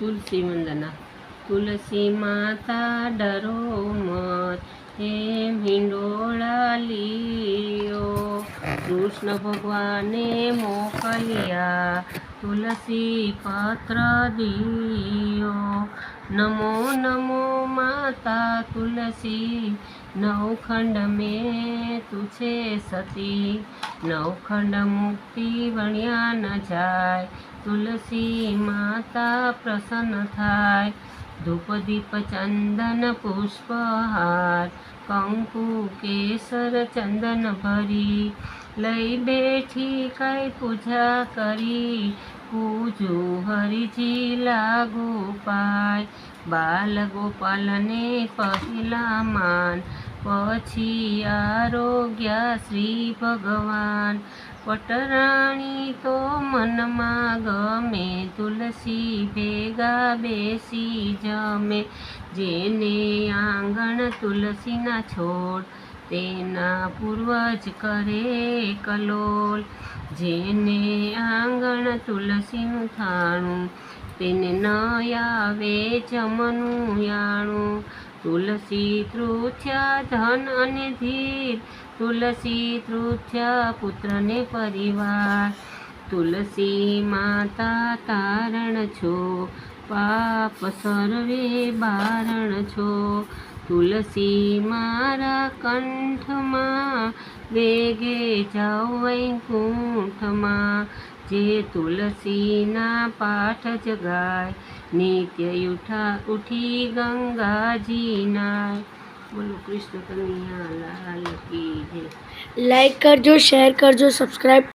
तुलसी वंदना। तुलसी माता डरो मत, एम हिंडोळा लियो। कृष्ण भगवाने मोकलिया, तुलसी पत्र दियो। नमो नमो माता तुलसी, नवखंड में तुझे सती। नवखंड मुक्ति वण्या न जाय, तुलसी माता प्रसन्न थाय। धूप दीप चंदन पुष्पहार, कंकु केसर चंदन भरी। लई बैठी कई पूजा करी, पूजू हरिजी लागू पाय। बाल गोपाल ने पहिला मान, पछी आरोग्य श्री भगवान। पटराणी तो मनमा गमे, तुलसी भेगा बेसी जमे। जेने आंगण तुलसी ना छोड़, तेना पूर्वज करे कलोल। जेने आंगण तुलसी नु थाणु, તેને ન આવે જમનું યાણું। તુલસી તૃથ્યા ધન અને ધીર, તુલસી તૃથ્યા પુત્ર ને પરિવાર। તુલસી માતા તારણ છો, પાપ સર્વે બારણ છો। તુલસી મારા કંઠમાં, વેગે જાઓ વૈકુંઠમાં। જે તુલસીના પાઠ જગાય, નિત્ય ઉઠી ગંગાજી નાય। બોલો કૃષ્ણ કનૈયા લાલ કી જય। લાઈક કરજો, શેર કરજો, સબસ્ક્રાઈબ